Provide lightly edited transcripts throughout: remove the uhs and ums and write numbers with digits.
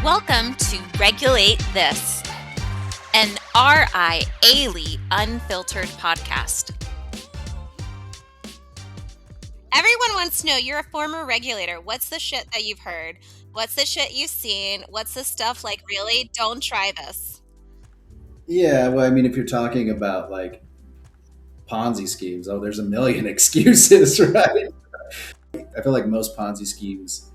Welcome to Regulate This, an RIA Unfiltered podcast. Everyone wants to know, you're a former regulator. What's the shit that you've heard? What's the shit you've seen? What's the stuff like, really? Don't try this. Yeah, well, I mean, if you're talking about like Ponzi schemes, there's a million excuses, right? I feel like most Ponzi schemes,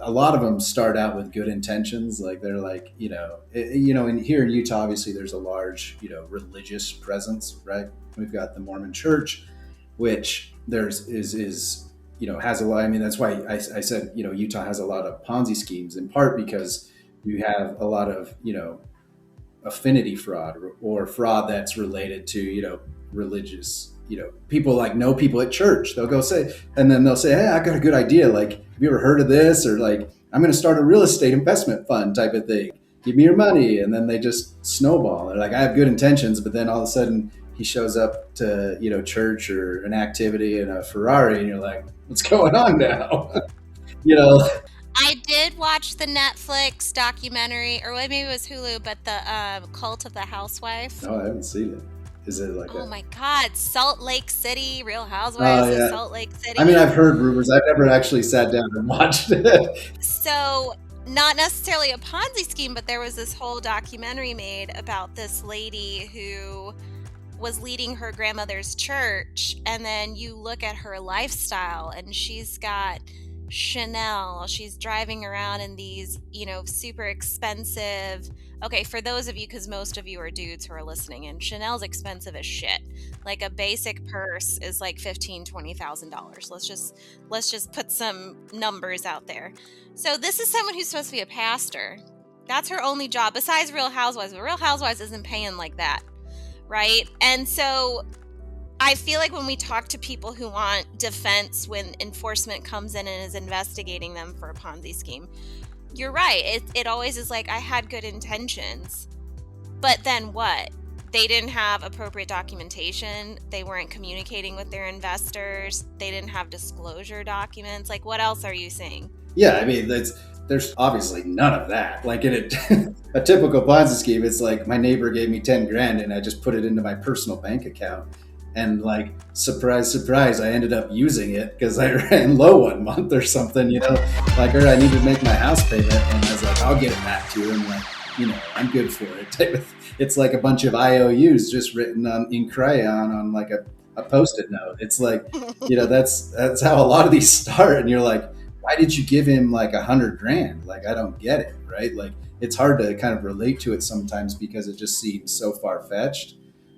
a lot of them start out with good intentions. Like they're like, and here in Utah, obviously there's a large, religious presence, right? We've got the Mormon Church, which has a lot. I mean, that's why I said, Utah has a lot of Ponzi schemes, in part because you have a lot of, affinity fraud or fraud that's related to, religious, people like know people at church. They'll go say, and then they'll say, hey, I got a good idea. Like, have you ever heard of this? Or like, I'm going to start a real estate investment fund type of thing. Give me your money. And then they just snowball. They're like, I have good intentions. But then all of a sudden he shows up to, church or an activity in a Ferrari. And you're like, what's going on now? I did watch the Netflix documentary, or maybe it was Hulu, but the Cult of the Housewife. No, I haven't seen it. Is it like oh my God, Salt Lake City, Real Housewives of Salt Lake City. I mean, I've heard rumors. I've never actually sat down and watched it. So not necessarily a Ponzi scheme, but there was this whole documentary made about this lady who was leading her grandmother's church. And then you look at her lifestyle and she's got Chanel. She's driving around in these, super expensive. Okay, for those of you, because most of you are dudes who are listening, and Chanel's expensive as shit. Like a basic purse is like $15,000-$20,000. Let's just put some numbers out there. So this is someone who's supposed to be a pastor. That's her only job besides Real Housewives. But Real Housewives isn't paying like that, right? And so I feel like when we talk to people who want defense when enforcement comes in and is investigating them for a Ponzi scheme, you're right. It always is like, I had good intentions, but then what? They didn't have appropriate documentation. They weren't communicating with their investors. They didn't have disclosure documents. Like, what else are you saying? Yeah, I mean, there's obviously none of that. Like in a typical Ponzi scheme, it's like my neighbor gave me 10 grand and I just put it into my personal bank account. And like, surprise, surprise, I ended up using it because I ran low one month or something, like, or I needed to make my house payment. And I was like, I'll get it back to you. And like, I'm good for it. It's like a bunch of IOUs just written in crayon on like a Post-it note. It's like, that's how a lot of these start. And you're like, why did you give him like 100 grand? Like, I don't get it. Right. Like, it's hard to kind of relate to it sometimes because it just seems so far-fetched.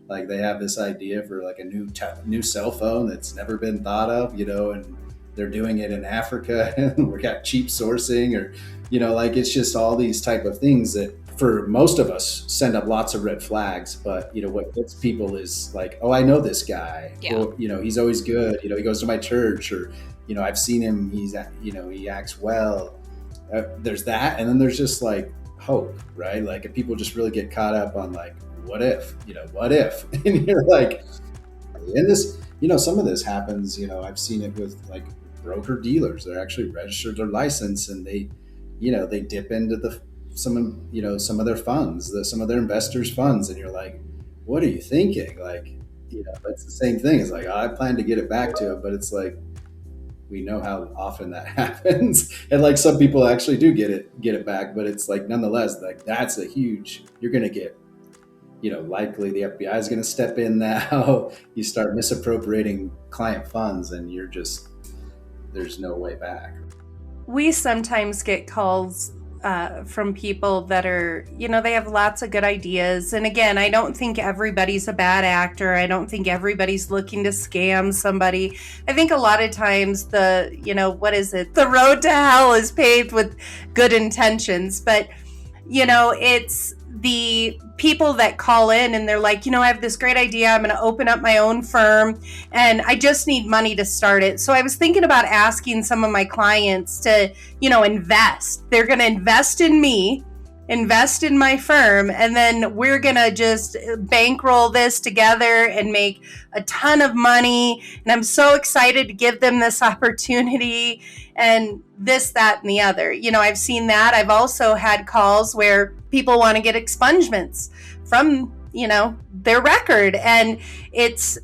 Like they have this idea for like a new cell phone that's never been thought of, and they're doing it in Africa and we got cheap sourcing or, like it's just all these type of things that for most of us send up lots of red flags. But, what gets people is like, oh, I know this guy. Yeah. Or, he's always good. He goes to my church or, I've seen him. He acts well. There's that. And then there's just like hope, right? Like if people just really get caught up on like, what if, and you're like, and this, some of this happens, I've seen it with like broker dealers. They're actually registered their license and they dip into some of their funds, some of their investors' funds. And you're like, what are you thinking? Like, it's the same thing. It's like, I plan to get it back to him, but it's like, we know how often that happens. And like some people actually do get it back, but it's like, nonetheless, like that's you're going to get, likely the FBI is going to step in now. You start misappropriating client funds and there's no way back. We sometimes get calls from people that are, they have lots of good ideas. And again, I don't think everybody's a bad actor. I don't think everybody's looking to scam somebody. I think a lot of times the road to hell is paved with good intentions. But, it's the people that call in and they're like, I have this great idea. I'm going to open up my own firm and I just need money to start it. So I was thinking about asking some of my clients to, invest. They're going to invest in me, invest in my firm, and then we're going to just bankroll this together and make a ton of money. And I'm so excited to give them this opportunity. and this, that, and the other. I've seen that. I've also had calls where people want to get expungements from, their record. And it's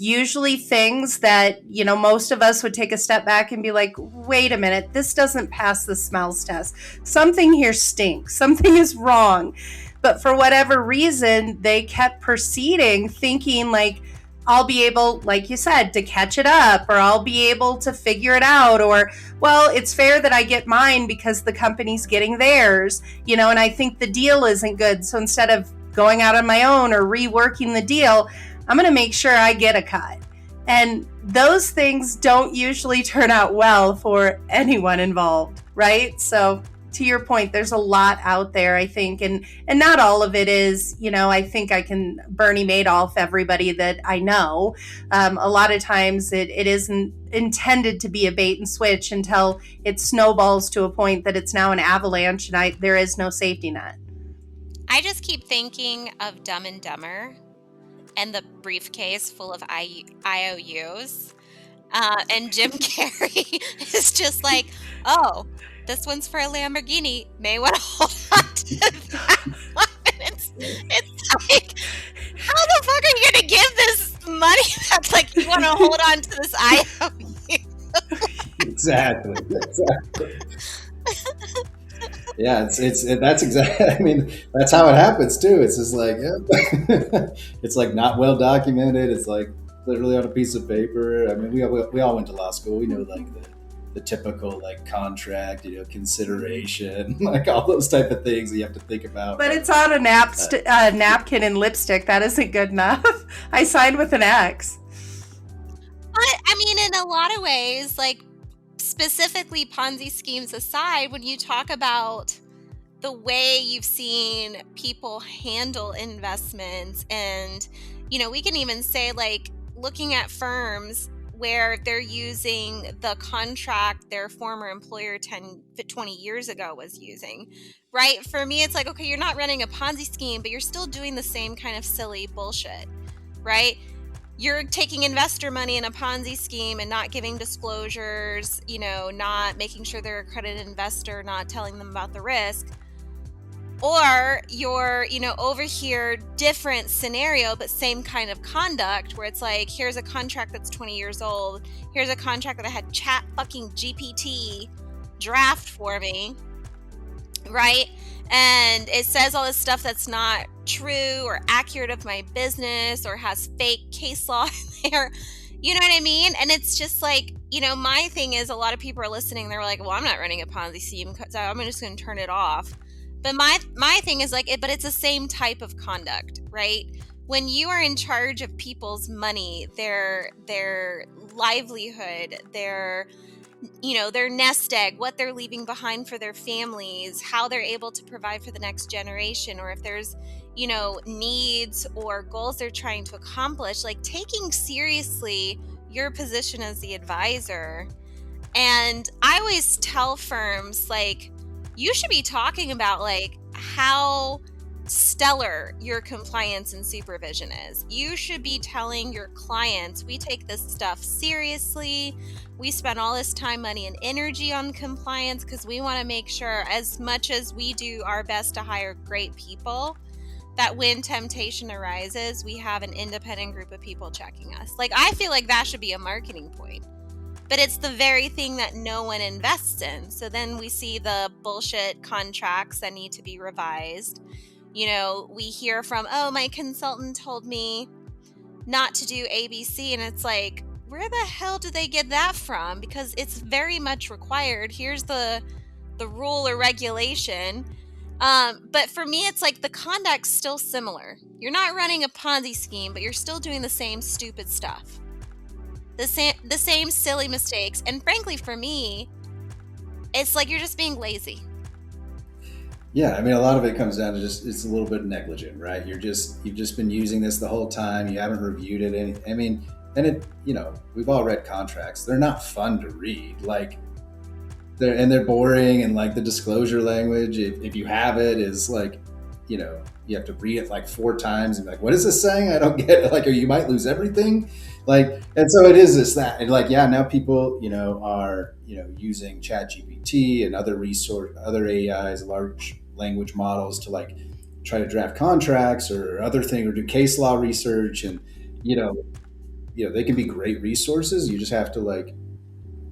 usually things that, most of us would take a step back and be like, wait a minute, this doesn't pass the smells test. Something here stinks. Something is wrong. But for whatever reason, they kept proceeding thinking like, I'll be able, like you said, to catch it up, or I'll be able to figure it out, or, well, it's fair that I get mine because the company's getting theirs, and I think the deal isn't good. So instead of going out on my own or reworking the deal, I'm going to make sure I get a cut. And those things don't usually turn out well for anyone involved, right? So to your point, there's a lot out there, I think, and not all of it is, I think I can Bernie Madoff everybody that I know. A lot of times it isn't intended to be a bait and switch until it snowballs to a point that it's now an avalanche and there is no safety net. I just keep thinking of Dumb and Dumber and the briefcase full of IOUs. And Jim Carrey is just like, oh, this one's for a Lamborghini. May want to hold on to that one. It's like, how the fuck are you going to give this money? That's like, you want to hold on to this IOU. Exactly. Yeah, that's exactly. I mean, that's how it happens too. It's just like, yeah. It's like not well documented. It's like literally on a piece of paper. I mean, we all went to law school. We know like the typical like contract, consideration, like all those type of things that you have to think about. But it's on a napkin and lipstick. That isn't good enough. I signed with an X. But I mean, in a lot of ways, like specifically Ponzi schemes aside, when you talk about the way you've seen people handle investments, and we can even say like looking at firms where they're using the contract their former employer 20 years ago was using, right? For me, it's like, okay, you're not running a Ponzi scheme, but you're still doing the same kind of silly bullshit, right? You're taking investor money in a Ponzi scheme and not giving disclosures, not making sure they're a accredited investor, not telling them about the risk. Or you're, over here, different scenario, but same kind of conduct where it's like, here's a contract that's 20 years old. Here's a contract that I had chat fucking GPT draft for me, right? And it says all this stuff that's not true or accurate of my business or has fake case law in there. You know what I mean? And it's just like, my thing is a lot of people are listening. They're like, well, I'm not running a Ponzi scheme, so I'm just going to turn it off. But my thing is like, but it's the same type of conduct, right? When you are in charge of people's money, their livelihood, their nest egg, what they're leaving behind for their families, how they're able to provide for the next generation, or if there's, needs or goals they're trying to accomplish, like taking seriously your position as the advisor. And I always tell firms, like, you should be talking about like how stellar your compliance and supervision is. You should be telling your clients, we take this stuff seriously. We spend all this time, money, and energy on compliance because we want to make sure, as much as we do our best to hire great people, that when temptation arises, we have an independent group of people checking us. Like, I feel like that should be a marketing point. But it's the very thing that no one invests in. So then we see the bullshit contracts that need to be revised. We hear from, oh, my consultant told me not to do ABC. And it's like, where the hell did they get that from? Because it's very much required. Here's the rule or regulation. But for me, it's like the conduct's still similar. You're not running a Ponzi scheme, but you're still doing the same stupid stuff. The same silly mistakes. And frankly, for me, it's like you're just being lazy. Yeah, I mean, a lot of it comes down to just, it's a little bit negligent, right? You've just been using this the whole time. You haven't reviewed it. I mean, and it, we've all read contracts. They're not fun to read. Like, they're boring, and like the disclosure language, if you have it, is like, you have to read it like 4 times and be like, what is this saying? I don't get it. Like, or you might lose everything. Like, and so it is this, that, and like, yeah, now people, are, using ChatGPT and other AIs, large language models, to like try to draft contracts or other thing, or do case law research. And, you know, they can be great resources. You just have to like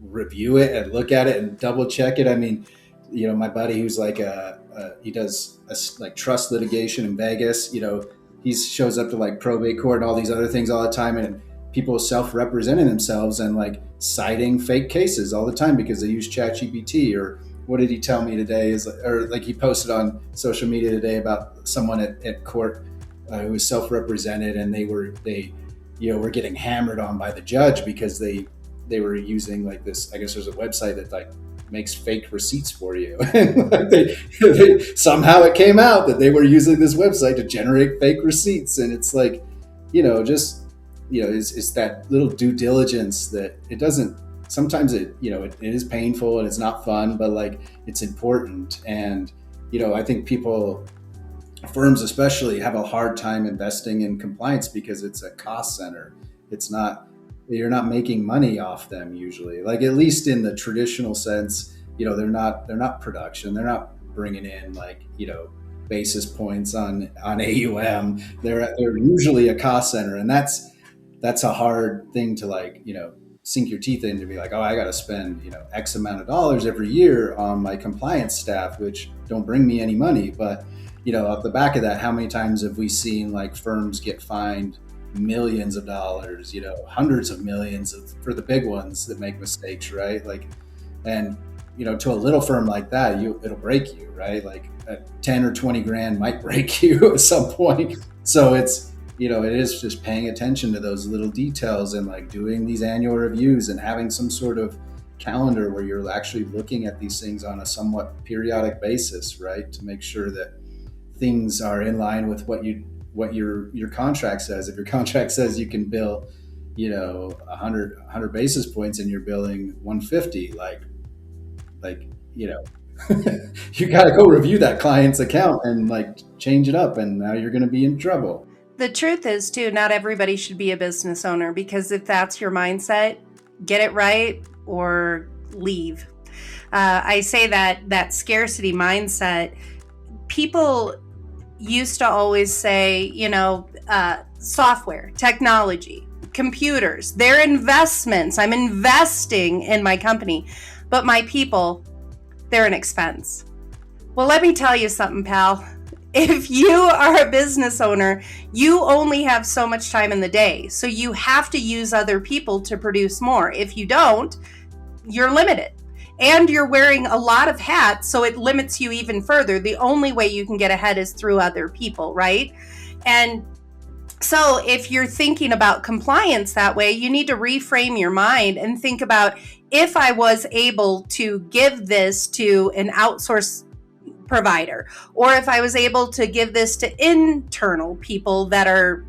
review it and look at it and double check it. I mean, my buddy who's like he does like trust litigation in Vegas. He shows up to like probate court and all these other things all the time, and people self-representing themselves and like citing fake cases all the time because they use ChatGPT. Or what did he tell me today? Or like he posted on social media today about someone at court who was self-represented, and they were getting hammered on by the judge because they were using like this. I guess there's a website that like makes fake receipts for you. And somehow it came out that they were using this website to generate fake receipts. And it's like, it's that little due diligence that it doesn't, sometimes it is painful and it's not fun, but like it's important. And, I think firms especially have a hard time investing in compliance because it's a cost center. You're not making money off them usually, like at least in the traditional sense. They're not production. They're not bringing in like basis points on AUM. They're usually a cost center, and that's a hard thing to like sink your teeth in, to be like, oh, I got to spend X amount of dollars every year on my compliance staff, which don't bring me any money. But off the back of that, how many times have we seen like firms get fined millions of dollars, hundreds of millions for the big ones that make mistakes, right? Like, and to a little firm like that, it'll break you, right? Like 10 or 20 grand might break you at some point. So it's it is just paying attention to those little details, and like doing these annual reviews and having some sort of calendar where you're actually looking at these things on a somewhat periodic basis, right? To make sure that things are in line with what your contract says. If your contract says you can bill 100 basis points and you're billing 150, you got to go review that client's account and like change it up, and now you're going to be in trouble. The truth is too, not everybody should be a business owner, because if that's your mindset, get it right or leave. I say that scarcity mindset, people used to always say, software, technology, computers, they're investments. I'm investing in my company, but my people, they're an expense. Well, let me tell you something, pal. If you are a business owner, you only have so much time in the day. So you have to use other people to produce more. If you don't, you're limited. And you're wearing a lot of hats, so it limits you even further. The only way you can get ahead is through other people, right? And so if you're thinking about compliance that way, you need to reframe your mind and think about, if I was able to give this to an outsourced provider, or if I was able to give this to internal people that are,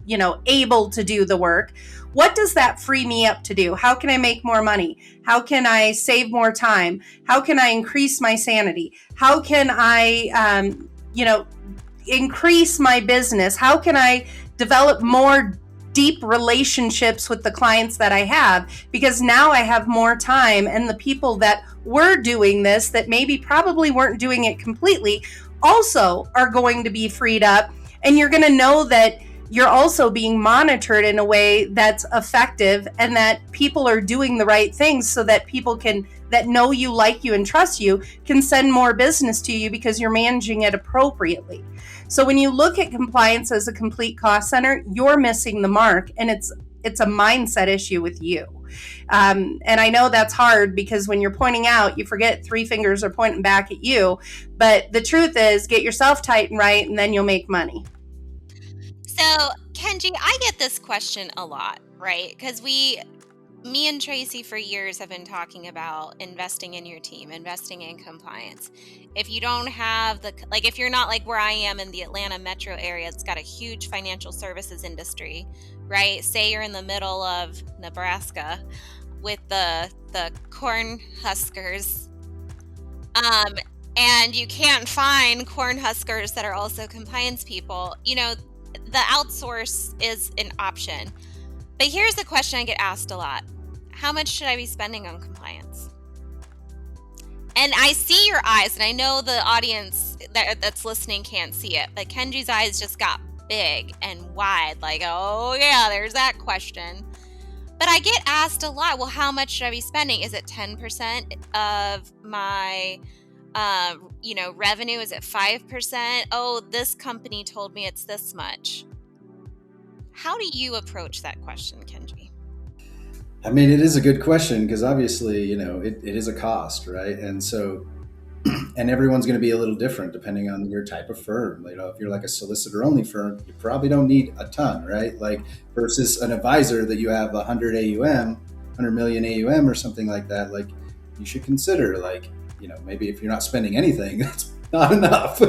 able to do the work, what does that free me up to do? How can I make more money? How can I save more time? How can I increase my sanity? How can I, increase my business? How can I develop more deep relationships with the clients that I have? Because now I have more time, and the people that were doing this, that maybe probably weren't doing it completely, also are going to be freed up. And you're going to know that you're also being monitored in a way that's effective, and that people are doing the right things, so that people that know you, like you, and trust you can send more business to you because you're managing it appropriately. So when you look at compliance as a complete cost center, you're missing the mark, and it's a mindset issue with you. And I know that's hard, because when you're pointing out, you forget 3 fingers are pointing back at you. But the truth is, get yourself tight and right, and then you'll make money. So, Kenji, I get this question a lot, right? Because me and Tracy for years have been talking about investing in your team, investing in compliance. If you don't have if you're not like where I am in the Atlanta metro area, it's got a huge financial services industry, right? Say you're in the middle of Nebraska with the corn huskers, and you can't find corn huskers that are also compliance people, the outsource is an option. But here's the question I get asked a lot. How much should I be spending on compliance? And I see your eyes, and I know the audience that's listening can't see it, but Kenji's eyes just got big and wide, like, oh yeah, there's that question. But I get asked a lot, well, how much should I be spending? Is it 10% of my revenue? Is it 5%? Oh, this company told me it's this much. How do you approach that question, Kenji? I mean, it is a good question because obviously, it is a cost, right? And so, and everyone's going to be a little different depending on your type of firm. If you're like a solicitor only firm, you probably don't need a ton, right? Like versus an advisor that you have 100 AUM, 100 million AUM or something like that. Like you should consider maybe if you're not spending anything, that's not enough,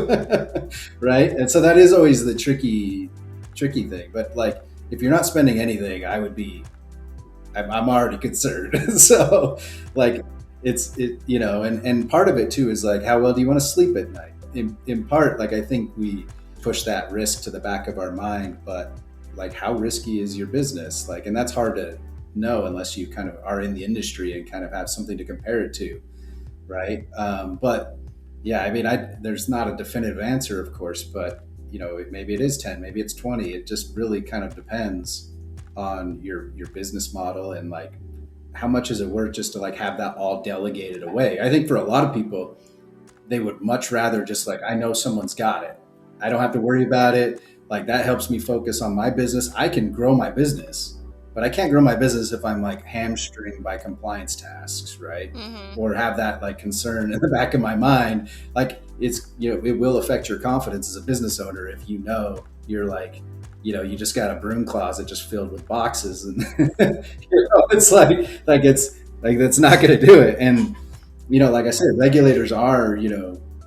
right? And so that is always the tricky thing. But like if you're not spending anything, I'm already concerned. So like and part of it too is like, how well do you want to sleep at night? In part, like, I think we push that risk to the back of our mind, but like, how risky is your business? Like, and that's hard to know unless you kind of are in the industry and kind of have something to compare it to. Right. But yeah, I mean, there's not a definitive answer, of course, but maybe it is 10, maybe it's 20. It just really kind of depends on your business model and like how much is it worth just to like have that all delegated away. I think for a lot of people, they would much rather just like, I know someone's got it, I don't have to worry about it, like that helps me focus on my business. I can grow my business, but I can't grow my business if I'm like hamstringed by compliance tasks, right? Mm-hmm. Or have that like concern in the back of my mind. Like it will affect your confidence as a business owner if you're like, you just got a broom closet just filled with boxes, and it's like it's like that's not going to do it. And like I said, regulators are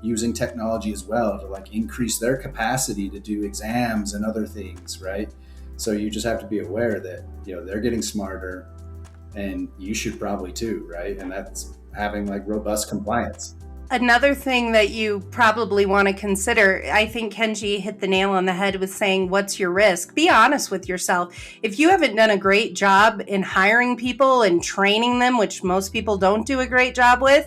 using technology as well to like increase their capacity to do exams and other things, right? So you just have to be aware that they're getting smarter, and you should probably too, right? And that's having like robust compliance. Another thing that you probably want to consider, I think Kenji hit the nail on the head with saying, what's your risk? Be honest with yourself. If you haven't done a great job in hiring people and training them, which most people don't do a great job with,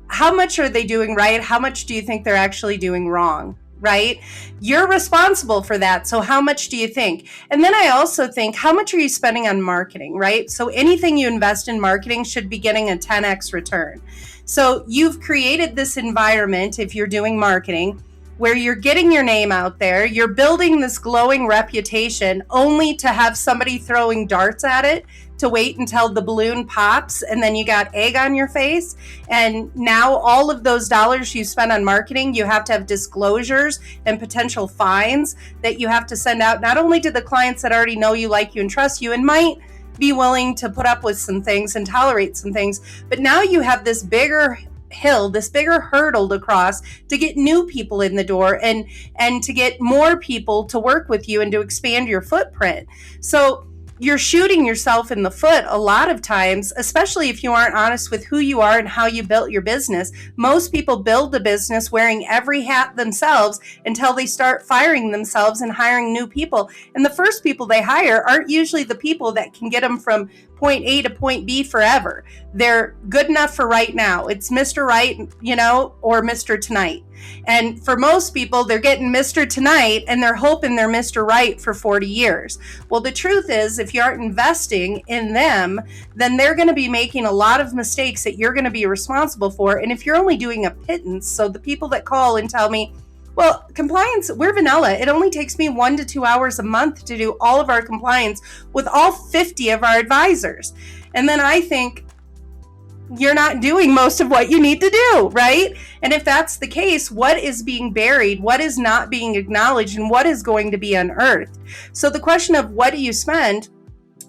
how much are they doing right? How much do you think they're actually doing wrong? Right? You're responsible for that. So how much do you think? And then I also think, how much are you spending on marketing, right? So anything you invest in marketing should be getting a 10x return. So you've created this environment, if you're doing marketing, where you're getting your name out there, you're building this glowing reputation only to have somebody throwing darts at it to wait until the balloon pops and then you got egg on your face. And now all of those dollars you spend on marketing, you have to have disclosures and potential fines that you have to send out, not only to the clients that already know you, like you, and trust you, and might be willing to put up with some things and tolerate some things, but now you have this bigger hill, this bigger hurdle to cross to get new people in the door and to get more people to work with you and to expand your footprint. So you're shooting yourself in the foot a lot of times, especially if you aren't honest with who you are and how you built your business. Most people build a business wearing every hat themselves until they start firing themselves and hiring new people. And the first people they hire aren't usually the people that can get them from point A to point B forever. They're good enough for right now. It's Mr. Right, or Mr. Tonight. And for most people, they're getting Mr. Tonight and they're hoping they're Mr. Right for 40 years. Well, the truth is, if you aren't investing in them, then they're going to be making a lot of mistakes that you're going to be responsible for. And if you're only doing a pittance, so the people that call and tell me, well, compliance, we're vanilla. It only takes me 1 to 2 hours a month to do all of our compliance with all 50 of our advisors. And then I think, you're not doing most of what you need to do, right? And if that's the case, what is being buried? What is not being acknowledged? And what is going to be unearthed? So the question of what do you spend?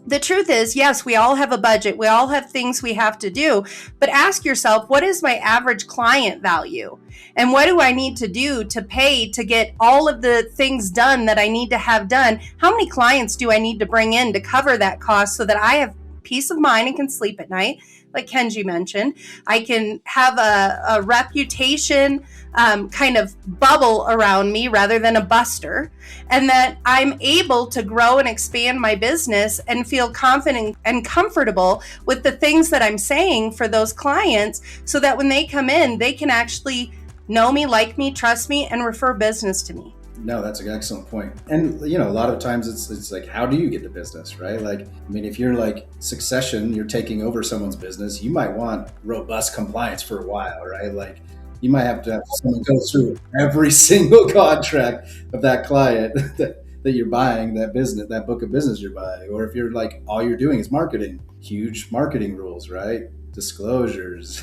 The truth is, yes, we all have a budget. We all have things we have to do. But ask yourself, what is my average client value? And what do I need to do to pay to get all of the things done that I need to have done? How many clients do I need to bring in to cover that cost so that I have peace of mind and can sleep at night? like Kenji mentioned. I can have a reputation kind of bubble around me rather than a buster, and that I'm able to grow and expand my business and feel confident and comfortable with the things that I'm saying for those clients, so that when they come in, they can actually know me, like me, trust me, and refer business to me. No, that's an excellent point. And a lot of times it's like, how do you get the business, right? Like, I mean, if you're like Succession, you're taking over someone's business, you might want robust compliance for a while, right? Like, you might have to have someone go through every single contract of that client that you're buying, that business, that book of business you're buying. Or if you're like, all you're doing is marketing, huge marketing rules, right? Disclosures.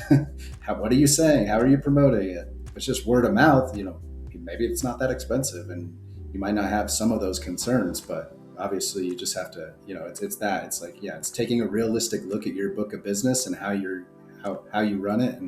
What are you saying? How are you promoting it? If it's just word of mouth, maybe it's not that expensive and you might not have some of those concerns, but obviously you just have to, it's like, yeah, it's taking a realistic look at your book of business and how you run it,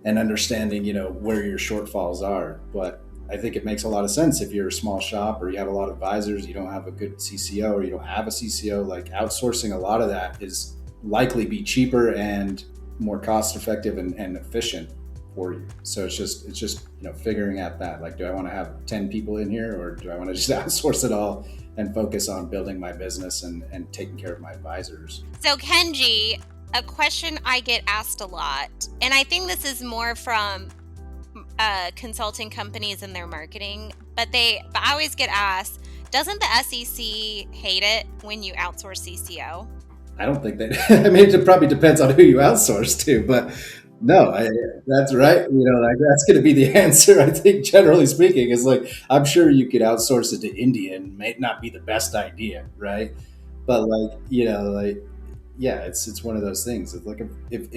and understanding, where your shortfalls are. But I think it makes a lot of sense if you're a small shop or you have a lot of advisors, you don't have a good CCO or you don't have a CCO, like outsourcing a lot of that is likely be cheaper and more cost effective and efficient for you. So it's just figuring out that, like, do I want to have 10 people in here, or do I want to just outsource it all and focus on building my business and taking care of my advisors? So Kenji, a question I get asked a lot, and I think this is more from consulting companies and their marketing, but I always get asked, doesn't the SEC hate it when you outsource CCO? I don't think that. I mean, it probably depends on who you outsource to, but no, that's right. Like, that's going to be the answer. I think, generally speaking, is like, I'm sure you could outsource it to India, and may not be the best idea, right? But yeah, it's one of those things. It's like, if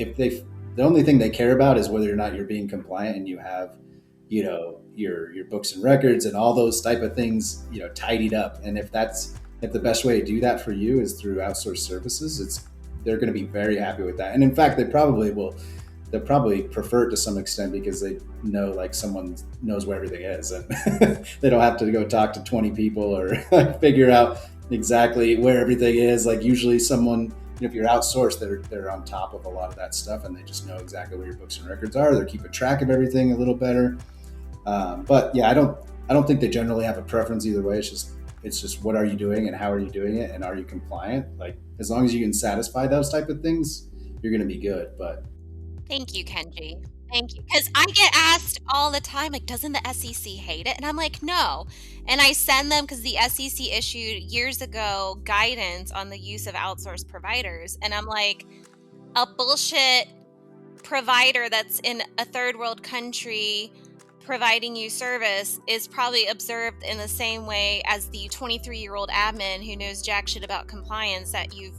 the only thing they care about is whether or not you're being compliant and you have, your books and records and all those type of things, tidied up. And if the best way to do that for you is through outsourced services, they're going to be very happy with that. And in fact, they'll probably prefer it to some extent, because they know, like, someone knows where everything is, and they don't have to go talk to 20 people or figure out exactly where everything is. Like, usually someone, if you're outsourced, they're on top of a lot of that stuff, and they just know exactly where your books and records are. They're keeping track of everything a little better. But yeah, I don't think they generally have a preference either way. It's just what are you doing and how are you doing it, and are you compliant? Like, as long as you can satisfy those type of things, you're going to be good. But thank you, Kenji. Thank you. Because I get asked all the time, like, doesn't the SEC hate it? And I'm like, no. And I send them, because the SEC issued years ago guidance on the use of outsourced providers. And I'm like, a bullshit provider that's in a third world country providing you service is probably observed in the same way as the 23-year-old admin who knows jack shit about compliance that you've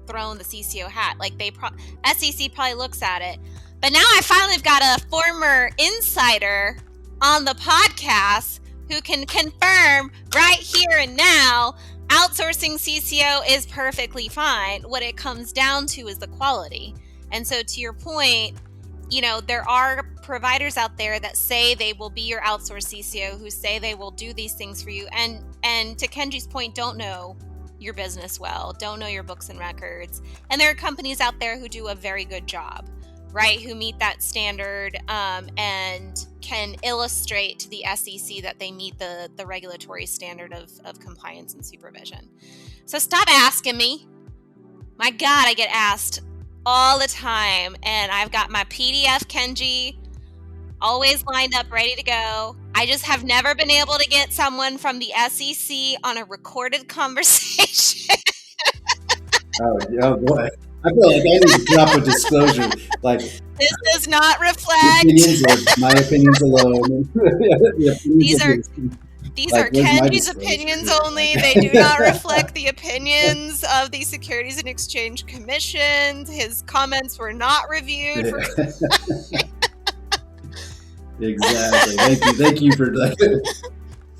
thrown the CCO hat. Like, SEC probably looks at it. But now I finally have got a former insider on the podcast who can confirm right here and now outsourcing CCO is perfectly fine. What it comes down to is the quality. And so, to your point, there are providers out there that say they will be your outsourced CCO, who say they will do these things for you. And to Kenji's point, don't know your business well, don't know your books and records. And there are companies out there who do a very good job, right? Who meet that standard and can illustrate to the SEC that they meet the regulatory standard of compliance and supervision. So stop asking me. My God, I get asked all the time, and I've got my PDF, Kenji, always lined up, ready to go. I just have never been able to get someone from the SEC on a recorded conversation. Oh boy. I feel like I need to drop a disclosure. Like, this does not reflect my opinions alone. These are Kenji's opinions only. They do not reflect the opinions of the Securities and Exchange Commission. His comments were not reviewed. Exactly. Thank you for that.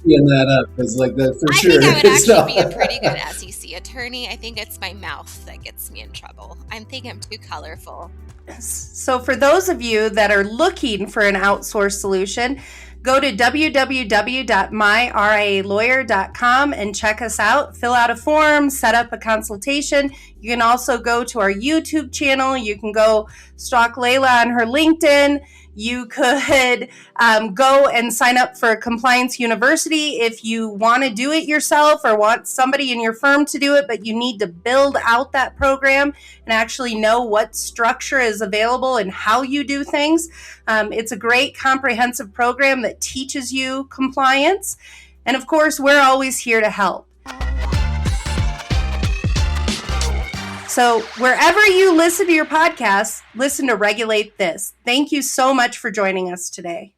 teeing that up because, like, that for I sure. think I would it's actually be a not- pretty good SEC attorney. I think it's my mouth that gets me in trouble. I think I'm too colorful. So for those of you that are looking for an outsourced solution, go to www.myrialawyer.com and check us out. Fill out a form, set up a consultation. You can also go to our YouTube channel. You can go stalk Layla on her LinkedIn. You could go and sign up for Compliance University if you want to do it yourself or want somebody in your firm to do it, but you need to build out that program and actually know what structure is available and how you do things. It's a great comprehensive program that teaches you compliance. And of course, we're always here to help. So wherever you listen to your podcasts, listen to Regulate This. Thank you so much for joining us today.